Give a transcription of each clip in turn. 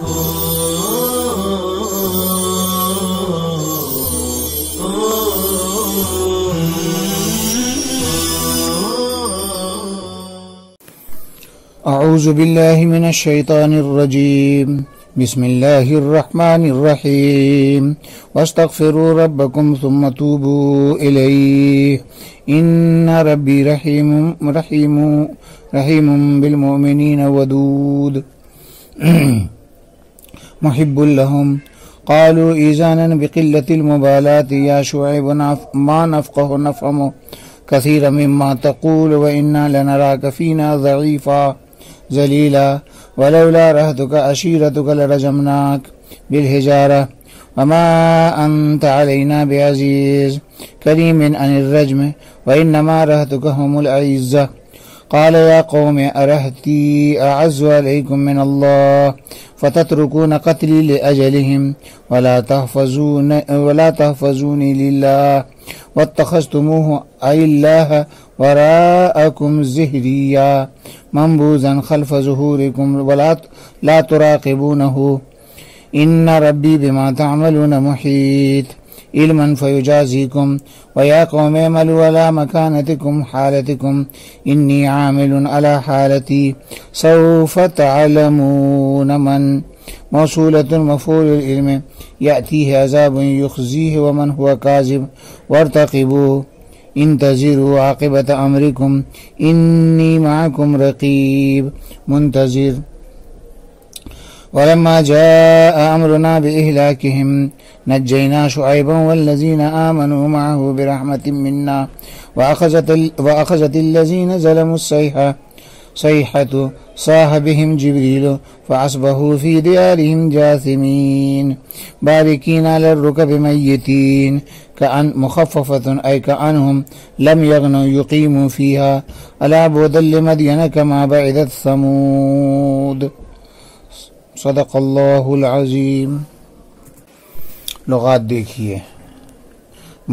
اعوذ باللہ من الشیطان الرجیم بسم اللہ الرحمن الرحیم واستغفروا ربکم ثم توبوا الیہ ان ربی رحیم بالمؤمنین ودود محب لهم قالوا ایذانا بقلة المبالاة یا شعیب ما نفقه نفهم كثيرا مما تقول وإنا لنراك فينا ضعيفا ذليلا ولولا رهتك عشيرتك لرجمناك بالحجارة وما أنت علينا بعزيز كريم عن الرجم وإنما رهتك هم الأعزة قال يا قوم أرهتي أعز عليكم من الله فتتركون قتلي لأجلهم ولا تحفظوني لله واتخذتموه أي الله وراءكم زهريا منبوذا خلف ظهوركم لا تراقبونه إن ربي بما تعملون محيط علما فيجازيكم ويا قوم اعملوا على مكانتكم حالتكم إني عامل على حالتي سوف تعلمون من موصولة مفعول العلم يأتيه عذاب يخزيه ومن هو كاذب وارتقبوا انتظروا عاقبة أمركم إني معكم رقيب منتظر ولما جاء أمرنا بإهلاكهم نجينا شعيبا والذين آمنوا معه برحمة منا وأخذت الذين ظلموا صيحة صاح بهم جبريل فأصبحوا في ديارهم جاثمين باركين على الركب ميتين كأن مخففة أي كأنهم لم يغنوا يقيموا فيها ألا بعدا لمدين كما بعدت ثمود صدق اللہ العظیم۔ لغات دیکھیے،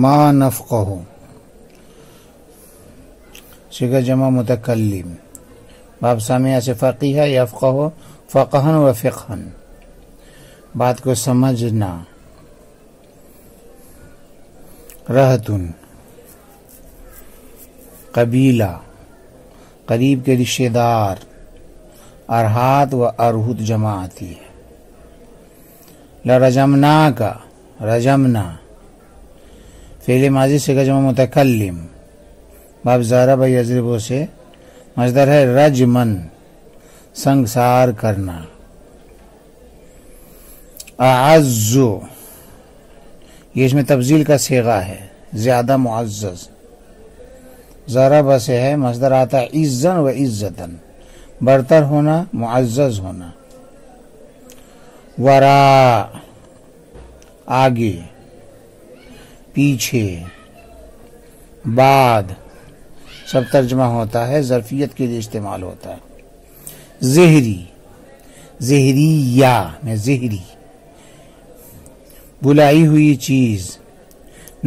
ما نفقہ صیغہ جمع متکلم، باب سامعہ سے فقیہ یفقہ فقہن و فقہن، بات کو سمجھنا۔ رہتن قبیلہ، قریب کے رشتہ دار، ارہات و ارہت جمع آتی ہے۔ لرجمنا کا رجمنا فعل ماضی سے جمع متکلم، باب ضرب یضرب سے مصدر ہے رجمن سنگسار کرنا۔ اعز یہ اس میں تفضیل کا صیغہ ہے، زیادہ معزز۔ ضرب سے ہے مصدر آتا ہے عزا و عزتن، برتر ہونا، معزز ہونا۔ ورا آگے، پیچھے، بعد، سب ترجمہ ہوتا ہے، ظرفیت کے لیے استعمال ہوتا ہے۔ زہری، زہریہ میں زہری، بلائی ہوئی چیز،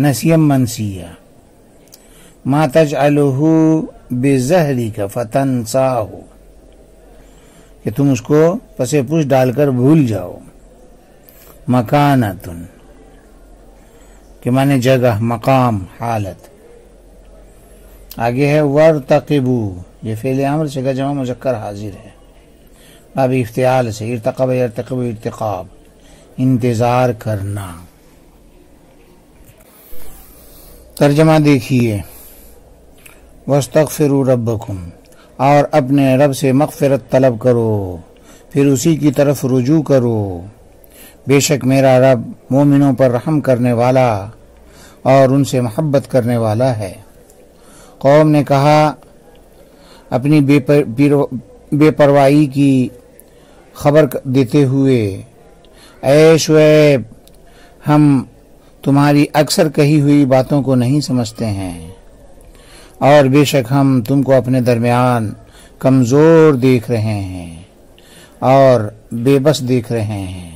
نسیم منسیہ۔ ما تجعلہ بزہرک فتنساہ کہ تم اس کو پسے پوش ڈال کر بھول جاؤ۔ مکانتن کہ مانے جگہ، مقام، حالت۔ آگے ہے ورتقبو، یہ فعل امر سے جمع مذکر حاضر ہے، باب افتعال سے ارتقب یرتقب ارتقاب، انتظار کرنا۔ ترجمہ دیکھیے، واستغفروا ربکم، اور اپنے رب سے مغفرت طلب کرو، پھر اسی کی طرف رجوع کرو۔ بے شک میرا رب مومنوں پر رحم کرنے والا اور ان سے محبت کرنے والا ہے۔ قوم نے کہا اپنی بے پرواہی کی خبر دیتے ہوئے، اے شعیب ہم تمہاری اکثر کہی ہوئی باتوں کو نہیں سمجھتے ہیں، اور بے شک ہم تم کو اپنے درمیان کمزور دیکھ رہے ہیں اور بے بس دیکھ رہے ہیں۔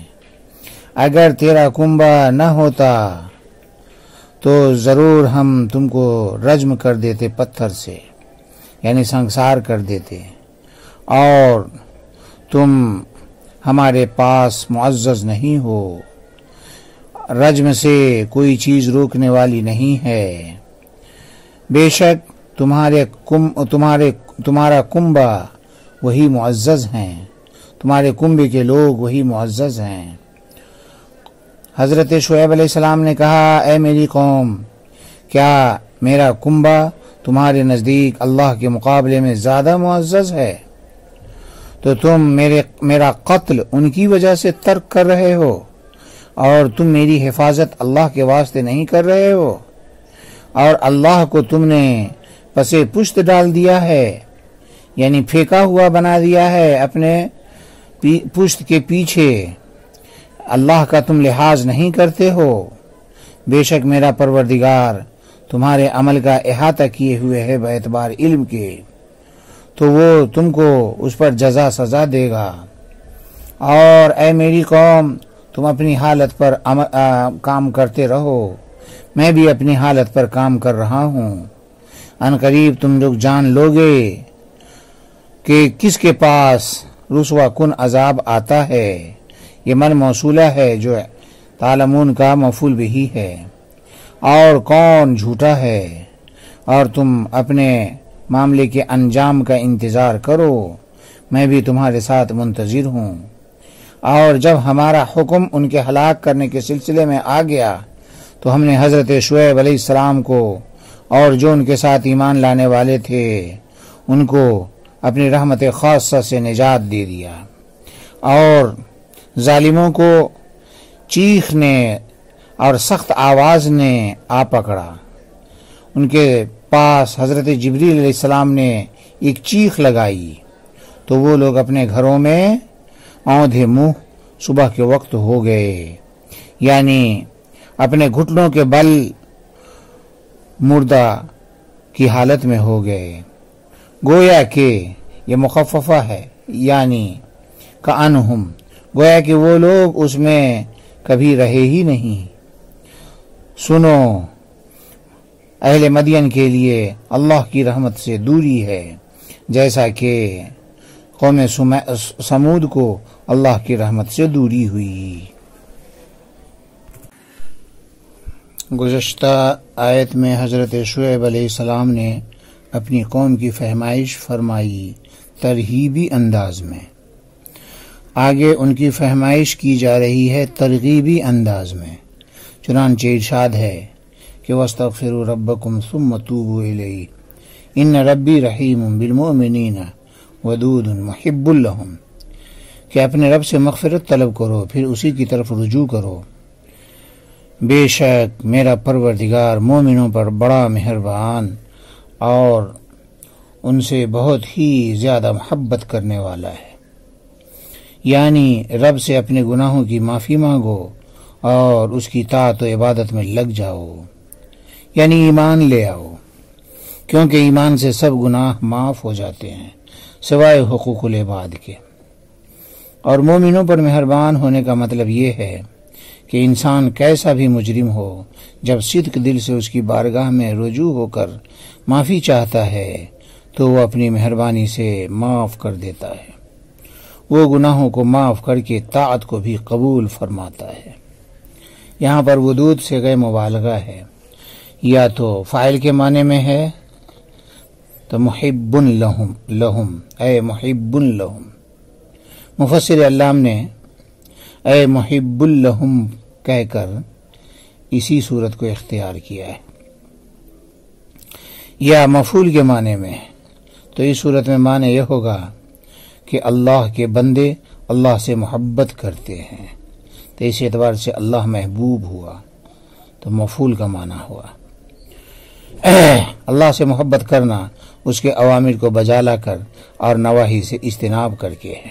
اگر تیرا کنبہ نہ ہوتا تو ضرور ہم تم کو رجم کر دیتے پتھر سے، یعنی سنگسار کر دیتے، اور تم ہمارے پاس معزز نہیں ہو، رجم سے کوئی چیز روکنے والی نہیں ہے۔ بے شک تمہارا کنبہ وہی معزز ہیں، تمہارے کنبے کے لوگ وہی معزز ہیں۔ حضرت شعیب علیہ السلام نے کہا، اے میری قوم، کیا میرا کنبہ تمہارے نزدیک اللہ کے مقابلے میں زیادہ معزز ہے؟ تو تم میرا قتل ان کی وجہ سے ترک کر رہے ہو، اور تم میری حفاظت اللہ کے واسطے نہیں کر رہے ہو، اور اللہ کو تم نے پسے پشت ڈال دیا ہے، یعنی پھینکا ہوا بنا دیا ہے اپنے پشت کے پیچھے، اللہ کا تم لحاظ نہیں کرتے ہو۔ بے شک میرا پروردگار تمہارے عمل کا احاطہ کیے ہوئے ہے باعتبار علم کے، تو وہ تم کو اس پر جزا سزا دے گا۔ اور اے میری قوم، تم اپنی حالت پر کام کرتے رہو، میں بھی اپنی حالت پر کام کر رہا ہوں۔ ان قریب تم لوگ جان لوگے کہ کس کے پاس رسوا کن عذاب آتا ہے۔ یہ من موصولہ ہے جو تعلمون کا مفعول بھی ہے، اور کون جھوٹا ہے، اور تم اپنے معاملے کے انجام کا انتظار کرو، میں بھی تمہارے ساتھ منتظر ہوں۔ اور جب ہمارا حکم ان کے ہلاک کرنے کے سلسلے میں آ گیا تو ہم نے حضرت شعیب علیہ السلام کو اور جو ان کے ساتھ ایمان لانے والے تھے ان کو اپنی رحمت خاصہ سے نجات دے دیا، اور ظالموں کو چیخ نے اور سخت آواز نے آ پکڑا۔ ان کے پاس حضرت جبریل علیہ السلام نے ایک چیخ لگائی تو وہ لوگ اپنے گھروں میں اوندھے منہ صبح کے وقت ہو گئے، یعنی اپنے گھٹنوں کے بل مردہ کی حالت میں ہو گئے۔ گویا کہ یہ مخففہ ہے، یعنی کأنہم، گویا کہ وہ لوگ اس میں کبھی رہے ہی نہیں۔ سنو، اہل مدین کے لیے اللہ کی رحمت سے دوری ہے، جیسا کہ قوم سمود کو اللہ کی رحمت سے دوری ہوئی۔ گزشتہ آیت میں حضرت شعیب علیہ السلام نے اپنی قوم کی فہمائش فرمائی ترہیبی انداز میں، آگے ان کی فہمائش کی جا رہی ہے ترغیبی انداز میں۔ چنانچہ ارشاد ہے کہ وَاسْتَغْفِرُوا رَبَّكُمْ ثُمَّ تُوبُوا إِلَيْهِ إِنَّ رَبِّي رَحِيمٌ بِالْمُؤْمِنِينَ وَدُودٌ مُحِبٌّ لَهُمْ، کہ اپنے رب سے مغفرت طلب کرو پھر اسی کی طرف رجوع کرو، بے شک میرا پروردگار مومنوں پر بڑا مہربان اور ان سے بہت ہی زیادہ محبت کرنے والا ہے۔ یعنی رب سے اپنے گناہوں کی معافی مانگو اور اس کی طاعت و عبادت میں لگ جاؤ، یعنی ایمان لے آؤ، کیونکہ ایمان سے سب گناہ معاف ہو جاتے ہیں سوائے حقوق العباد کے۔ اور مومنوں پر مہربان ہونے کا مطلب یہ ہے کہ انسان کیسا بھی مجرم ہو، جب صدق دل سے اس کی بارگاہ میں رجوع ہو کر معافی چاہتا ہے تو وہ اپنی مہربانی سے معاف کر دیتا ہے، وہ گناہوں کو معاف کر کے طاعت کو بھی قبول فرماتا ہے۔ یہاں پر ودود سے غیر مبالغہ ہے، یا تو فاعل کے معنی میں ہے تو محب لہم اے محب لہم، مفسر علام نے اے محب لہم کہہ کر اسی صورت کو اختیار کیا ہے۔ یا مفعول کے معنی میں تو اس صورت میں معنی یہ ہوگا کہ اللہ کے بندے اللہ سے محبت کرتے ہیں، تو اس اعتبار سے اللہ محبوب ہوا، تو مفعول کا معنی ہوا۔ اللہ سے محبت کرنا اس کے اوامر کو بجا لا کر اور نواہی سے اجتناب کر کے ہے،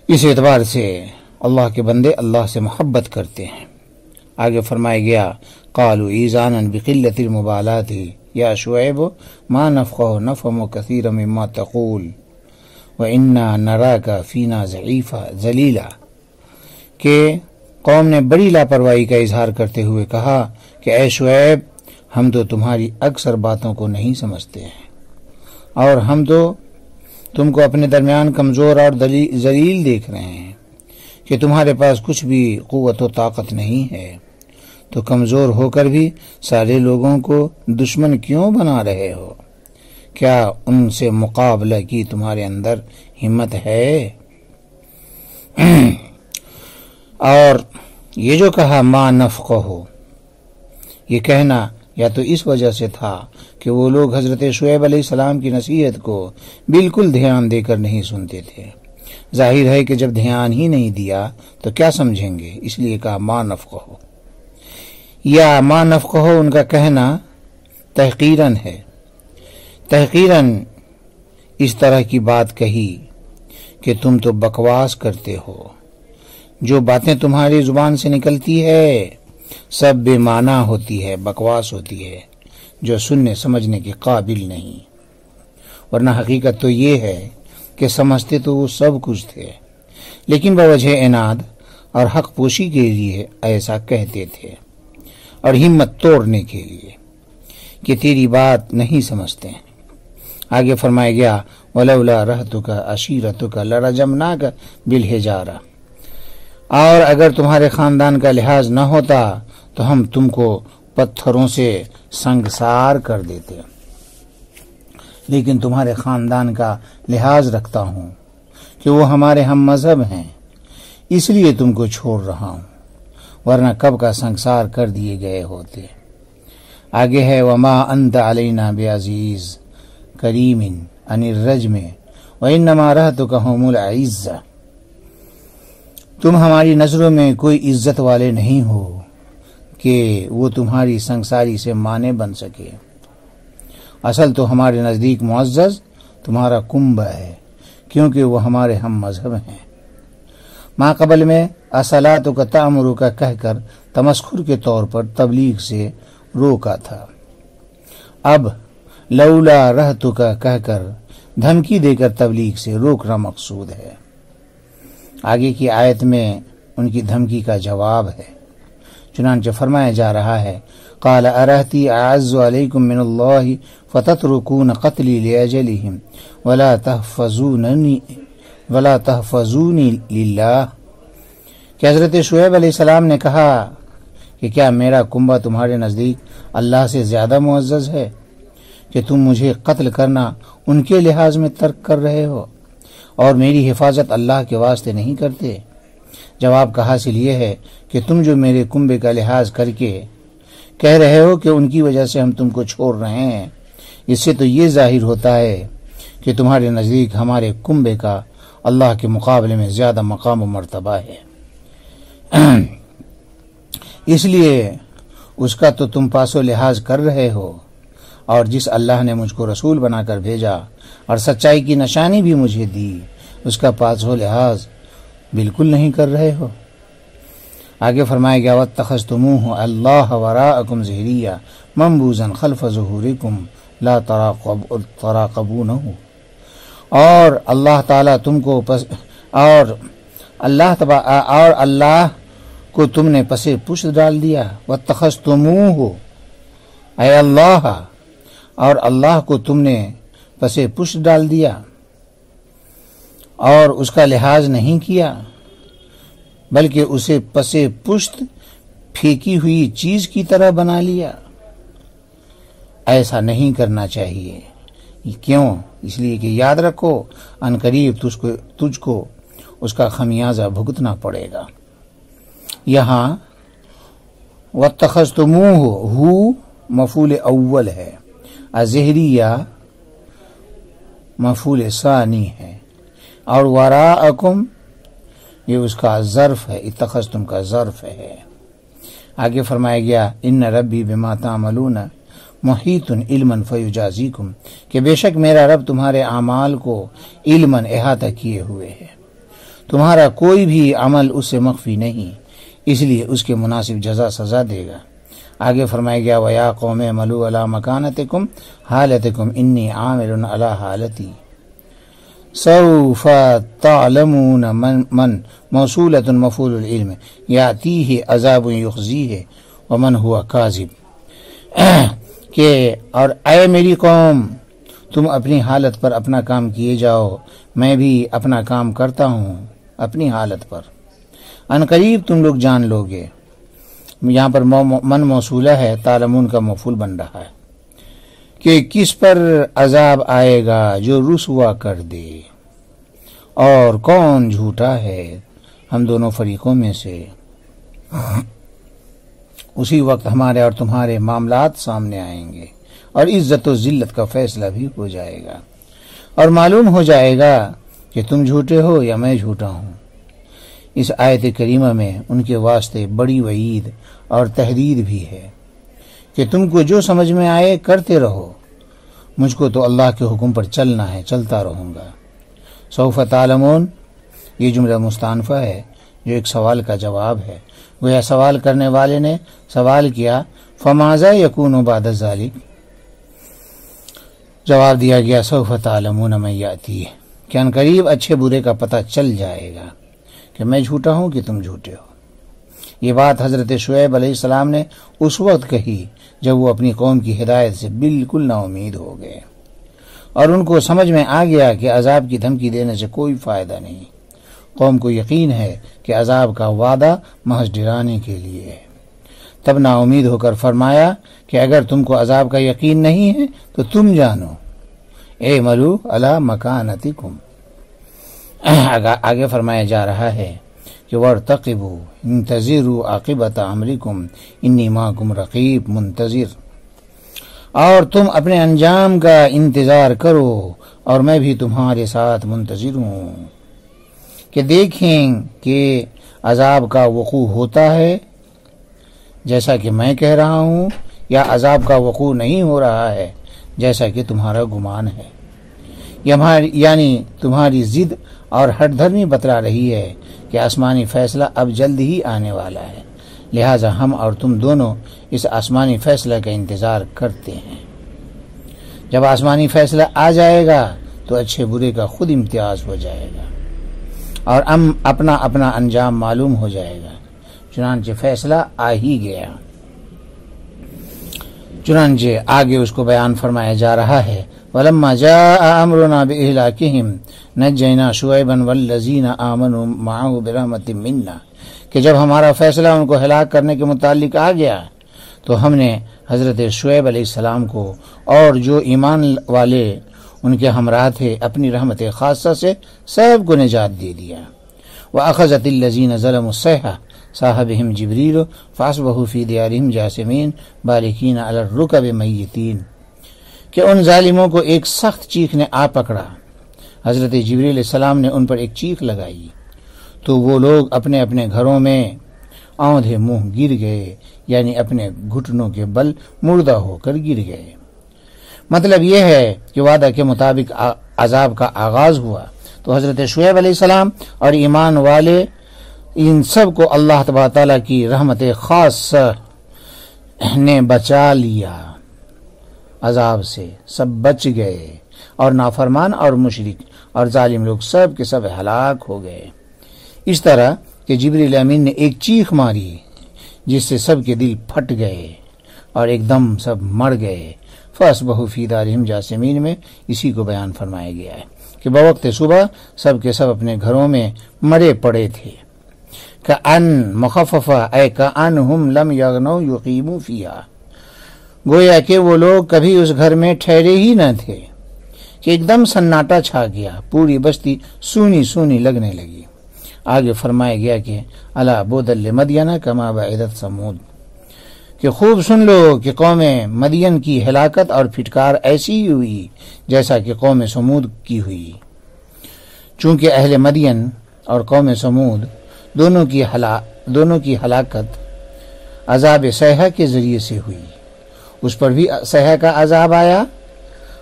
اس اعتبار سے اللہ کے بندے اللہ سے محبت کرتے ہیں۔ آگے فرمایا گیا قالوا ایذانا بقلة المبالات یا شعیب ما نفقه نفهم كثيرا مما تقول وإنا نراك فينا ضعیفا ذلیلا، کہ قوم نے بڑی لاپرواہی کا اظہار کرتے ہوئے کہا کہ اے شعیب، ہم تو تمہاری اکثر باتوں کو نہیں سمجھتے ہیں اور ہم تو تم کو اپنے درمیان کمزور اور ذلیل دیکھ رہے ہیں کہ تمہارے پاس کچھ بھی قوت و طاقت نہیں ہے، تو کمزور ہو کر بھی سارے لوگوں کو دشمن کیوں بنا رہے ہو؟ کیا ان سے مقابلہ کی تمہارے اندر ہمت ہے؟ اور یہ جو کہا ما نفقہ، یہ کہنا یا تو اس وجہ سے تھا کہ وہ لوگ حضرت شعیب علیہ السلام کی نصیحت کو بالکل دھیان دے کر نہیں سنتے تھے۔ ظاہر ہے کہ جب دھیان ہی نہیں دیا تو کیا سمجھیں گے، اس لیے کہا ما نفقہ۔ یا ما نفقہ ان کا کہنا تحقیراً ہے، تحقیراً اس طرح کی بات کہی کہ تم تو بکواس کرتے ہو، جو باتیں تمہاری زبان سے نکلتی ہے سب بے معنی ہوتی ہے، بکواس ہوتی ہے، جو سننے سمجھنے کے قابل نہیں، ورنہ حقیقت تو یہ ہے کہ سمجھتے تو وہ سب کچھ تھے، لیکن بوجہ عناد اور حق پوشی کے لیے ایسا کہتے تھے، اور ہمت توڑنے کے لیے کہ تیری بات نہیں سمجھتے ہیں۔ آگے فرمایا گیا وَلَوْلَا رَهْتُكَ عَشِيرَتُكَ لَرَجَمْنَاكَ بِالْحِجَارَةِ، اور اگر تمہارے خاندان کا لحاظ نہ ہوتا تو ہم تم کو پتھروں سے سنگسار کر دیتے، لیکن تمہارے خاندان کا لحاظ رکھتا ہوں کہ وہ ہمارے ہم مذہب ہیں، اس لیے تم کو چھوڑ رہا ہوں، ورنہ کب کا سنگسار کر دیے گئے ہوتے۔ آگے ہے وما انت علینا بعزیز کریم عن الرجم وانما رہتک هم العزہ، تم ہماری نظروں میں کوئی عزت والے نہیں ہو کہ وہ تمہاری سنگساری سے مانے بن سکے، اصل تو ہمارے نزدیک معزز تمہارا کنبہ ہے، کیونکہ وہ ہمارے ہم مذہب ہیں۔ ما قبل میں اصلاتک تأمرک کہہ کر تمسخر کے طور پر تبلیغ سے روکا تھا، اب لولا رہتک کہہ کر دھمکی دے کر تبلیغ سے روکنا مقصود ہے۔ آگے کی آیت میں ان کی دھمکی کا جواب ہے، چنانچہ فرمایا جا رہا ہے قال ارہتی اعز علیکم من اللہ فتترکون قتلی لأجلہم ولا تحفظونی للہ، کہ حضرت شعیب علیہ السلام نے کہا کہ کیا میرا کنبہ تمہارے نزدیک اللہ سے زیادہ معزز ہے کہ تم مجھے قتل کرنا ان کے لحاظ میں ترک کر رہے ہو اور میری حفاظت اللہ کے واسطے نہیں کرتے؟ جواب کا حاصل یہ ہے کہ تم جو میرے کنبے کا لحاظ کر کے کہہ رہے ہو کہ ان کی وجہ سے ہم تم کو چھوڑ رہے ہیں، اس سے تو یہ ظاہر ہوتا ہے کہ تمہارے نزدیک ہمارے کنبے کا اللہ کے مقابلے میں زیادہ مقام و مرتبہ ہے، اس لیے اس کا تو تم پاس و لحاظ کر رہے ہو، اور جس اللہ نے مجھ کو رسول بنا کر بھیجا اور سچائی کی نشانی بھی مجھے دی، اس کا پاس و لحاظ بالکل نہیں کر رہے ہو۔ آگے فرمایا گیا وَاتَّخَذْتُمُوهُ اللَّهَ وَرَاءَكُمْ ظِهْرِيًّا مَنْبُوذًا خَلْفَ ظُهُورِكُمْ لَا تَرَاقَبُونَهُ، اور اللہ تعالیٰ تم کو اور اللہ کو تم نے پسے پشت ڈال دیا، وَاتَّخَذْتُمُوهُ اے اللہ، اور اللہ کو تم نے پسے پشت ڈال دیا اور اس کا لحاظ نہیں کیا، بلکہ اسے پسے پشت پھینکی ہوئی چیز کی طرح بنا لیا۔ ایسا نہیں کرنا چاہیے، کیوں؟ اس لیے کہ یاد رکھو ان قریب تجھ کو اس کا خمیازہ بھگتنا پڑے گا۔ یہاں وَاتَّخَذْتُمُوهُ ہو مفعول اول ہے، الظہریہ مفعول ثانی ہے، اور وراءکم یہ اس کا ظرف ہے، اتخذتم کا ظرف ہے۔ آگے فرمایا گیا ان ربی بما تعملون محیط علما فیجازیکم، کہ بے شک میرا رب تمہارے اعمال کو علما احاطہ کیے ہوئے ہے، تمہارا کوئی بھی عمل اس سے مخفی نہیں، اس لیے اس کے مناسب جزا سزا دے گا۔ آگے فرمایا گیا وَيَا قَوْمِ اعْمَلُوا عَلَىٰ مَكَانَتِكُمْ حَالَتِكُمْ إِنِّي عَامِلٌ عَلَىٰ حَالَتِي سوف تعلمون من موصولة مفعول العلم یاتیہ عذاب یخزیہ ومن ہوا کاذب، کہ اور اے میری قوم تم اپنی حالت پر اپنا کام کیے جاؤ، میں بھی اپنا کام کرتا ہوں اپنی حالت پر، ان قریب تم لوگ جان لو گے۔ یہاں پر من موصولہ ہے، تعلمون کا مفعول بن رہا ہے کہ کس پر عذاب آئے گا جو رسوا کر دے، اور کون جھوٹا ہے ہم دونوں فریقوں میں سے۔ اسی وقت ہمارے اور تمہارے معاملات سامنے آئیں گے، اور عزت و ذلت کا فیصلہ بھی ہو جائے گا، اور معلوم ہو جائے گا کہ تم جھوٹے ہو یا میں جھوٹا ہوں۔ اس آیت کریمہ میں ان کے واسطے بڑی وعید اور تحدید بھی ہے کہ تم کو جو سمجھ میں آئے کرتے رہو، مجھ کو تو اللہ کے حکم پر چلنا ہے، چلتا رہوں گا۔ سوف تعلمون یہ جملہ مستأنفہ ہے جو ایک سوال کا جواب ہے۔ گویا سوال کرنے والے نے سوال کیا فماذا یکون بعد ذلک، جواب دیا گیا سوف تعلمون من یأتیہ، کہ ان قریب اچھے برے کا پتہ چل جائے گا کہ میں جھوٹا ہوں کہ تم جھوٹے ہو۔ یہ بات حضرت شعیب علیہ السلام نے اس وقت کہی جب وہ اپنی قوم کی ہدایت سے بالکل نا امید ہو گئے، اور ان کو سمجھ میں آ گیا کہ عذاب کی دھمکی دینے سے کوئی فائدہ نہیں۔ قوم کو یقین ہے کہ عذاب کا وعدہ محض ڈرانے کے لیے ہے، تب نا امید ہو کر فرمایا کہ اگر تم کو عذاب کا یقین نہیں ہے تو تم جانو، اعملوا علی مکانتکم۔ آگے فرمایا جا رہا ہے کہ وارتقبوا انتظروا عاقبۃ امرکم انی معکم رقیب منتظر، اور تم اپنے انجام کا انتظار کرو اور میں بھی تمہارے ساتھ منتظر ہوں، کہ دیکھیں کہ عذاب کا وقوع ہوتا ہے جیسا کہ میں کہہ رہا ہوں، یا عذاب کا وقوع نہیں ہو رہا ہے جیسا کہ تمہارا گمان ہے۔ یعنی تمہاری ضد اور ہٹ دھرمی بتلا رہی ہے کہ آسمانی فیصلہ اب جلد ہی آنے والا ہے، لہٰذا ہم اور تم دونوں اس آسمانی فیصلہ کا انتظار کرتے ہیں۔ جب آسمانی فیصلہ آ جائے گا تو اچھے برے کا خود امتیاز ہو جائے گا، اور اپنا اپنا انجام معلوم ہو جائے گا۔ چنانچہ فیصلہ آ ہی گیا۔ چنانچہ آگے اس کو بیان فرمایا جا رہا ہے وَلَمَّا جَاءَ أَمْرُنَا بِإِهْلَاكِهِمْ نَجَّيْنَا شُعَيْبًا وَالَّذِينَ آمَنُوا مَعَهُ بِرَحْمَةٍ مِنَّا، کہ جب ہمارا فیصلہ ان کو ہلاک کرنے کے متعلق آ گیا تو ہم نے حضرت شعیب علیہ السلام کو اور جو ایمان والے ان کے ہمراہ تھے اپنی رحمت خاصہ سے سب کو نجات دے دیا۔ وَأَخَذَتِ الَّذِينَ ظَلَمُوا الصَّيْحَةُ صَاحَبَهُمْ جِبْرِيلُ فَأَصْبَحُوا فِي دِيَارِهِمْ جَاثِمِينَ بَارِكِينَ عَلَى الرُّكَبِ مَيِّتِينَ، کہ ان ظالموں کو ایک سخت چیخ نے آ پکڑا۔ حضرت جبریل علیہ السلام نے ان پر ایک چیخ لگائی تو وہ لوگ اپنے اپنے گھروں میں آندھے منہ گر گئے، یعنی اپنے گھٹنوں کے بل مردہ ہو کر گر گئے۔ مطلب یہ ہے کہ وعدہ کے مطابق عذاب کا آغاز ہوا تو حضرت شعیب علیہ السلام اور ایمان والے ان سب کو اللہ تبارک تعالیٰ کی رحمت خاصہ نے بچا لیا، عذاب سے سب بچ گئے، اور نافرمان اور مشرک اور ظالم لوگ سب کے سب ہلاک ہو گئے۔ اس طرح کہ جبریل امین نے ایک چیخ ماری جس سے سب کے دل پھٹ گئے اور ایک دم سب مر گئے۔ فَأَصْبَحُوا فِي دَارِهِمْ جَاثِمِينَ میں اسی کو بیان فرمایا گیا ہے کہ بوقت صبح سب کے سب اپنے گھروں میں مرے پڑے تھے۔ کأن مخففہ اے کأنہم لم یغنوا یقیموا فیہا، گویا کہ وہ لوگ کبھی اس گھر میں ٹھہرے ہی نہ تھے، کہ ایک دم سناٹا چھا گیا، پوری بستی سونی سونی لگنے لگی۔ آگے فرمایا گیا کہ الا بعدا لمدین کما بعدت ثمود، کہ خوب سن لو کہ قوم مدین کی ہلاکت اور پھٹکار ایسی ہی ہوئی جیسا کہ قوم سمود کی ہوئی، چونکہ اہل مدین اور قوم سمود دونوں کی ہلاکت عذاب صیحہ کے ذریعے سے ہوئی، اس پر بھی صیحہ کا عذاب آیا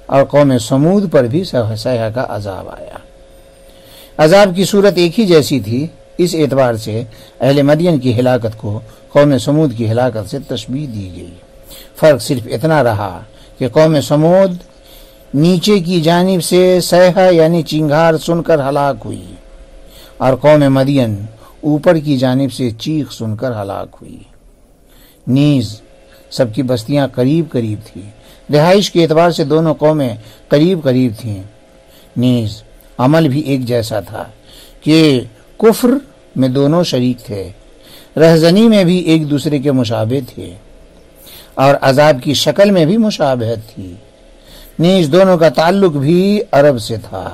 اور قوم سمود پر بھی صیحہ کا عذاب آیا۔ عذاب کی صورت ایک ہی جیسی تھی، اس اعتبار سے اہل مدین کی ہلاکت کو قوم سمود کی ہلاکت سے تشبیہ دی گئی۔ فرق صرف اتنا رہا کہ قوم سمود نیچے کی جانب سے صیحہ یعنی چنگھار سن کر ہلاک ہوئی، اور قوم مدین اوپر کی جانب سے چیخ سن کر ہلاک ہوئی۔ نیز سب کی بستیاں قریب قریب تھی، رہائش کے اعتبار سے دونوں قومیں قریب قریب تھیں، نیز عمل بھی ایک جیسا تھا کہ کفر میں دونوں شریک تھے، رہزنی میں بھی ایک دوسرے کے مشابہ تھے اور عذاب کی شکل میں بھی مشابہت تھی، نیز دونوں کا تعلق بھی عرب سے تھا۔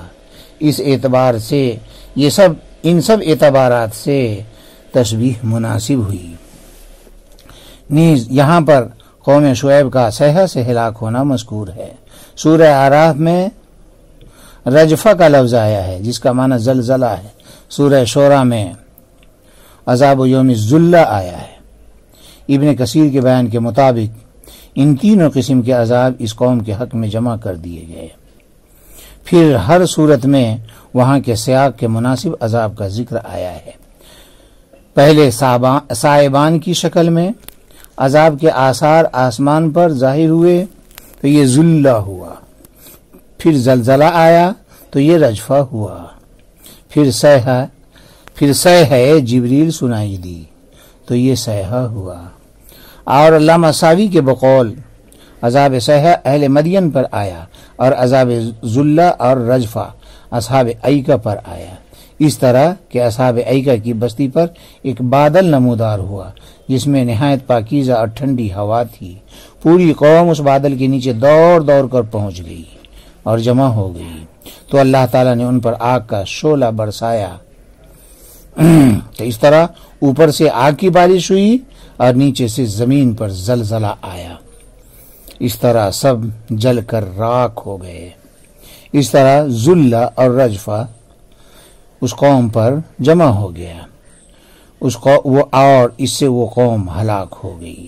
اس اعتبار سے ان سب اعتبارات سے تشبیہ مناسب ہوئی۔ نیز یہاں پر قوم شعیب کا صیحہ سے ہلاک ہونا مذکور ہے۔ سورہ اعراف میں رجفہ کا لفظ آیا ہے جس کا معنی زلزلہ ہے۔ سورہ شورى میں عذاب یوم الذلہ آیا ہے۔ ابن کثیر کے بیان کے مطابق ان تینوں قسم کے عذاب اس قوم کے حق میں جمع کر دیے گئے۔ پھر ہر صورت میں وہاں کے سیاق کے مناسب عذاب کا ذکر آیا ہے۔ پہلے صائبان کی شکل میں عذاب کے آثار آسمان پر ظاہر ہوئے تو یہ ذلہ ہوا، پھر زلزلہ آیا تو یہ رجفہ ہوا، پھر صیحہ جبریل سنائی دی تو یہ صیحہ ہوا، اور علامہ ساوی کے بقول عذاب صیحہ اہل مدین پر آیا اور عذاب ذلہ اور رجفہ اصحاب ایکہ پر آیا، اس طرح کہ اصحاب ایکہ کی بستی پر ایک بادل نمودار ہوا جس میں نہایت پاکیزہ اور ٹھنڈی ہوا تھی۔ پوری قوم اس بادل کے نیچے دوڑ دوڑ کر پہنچ گئی اور جمع ہو گئی، تو اللہ تعالیٰ نے ان پر آگ کا شعلہ برسایا، تو اس طرح اوپر سے آگ کی بارش ہوئی اور نیچے سے زمین پر زلزلہ آیا، اس طرح سب جل کر راکھ ہو گئے۔ اس طرح ذلہ اور رجفہ اس قوم پر جمع ہو گیا، اور اس سے وہ قوم ہلاک ہو گئی۔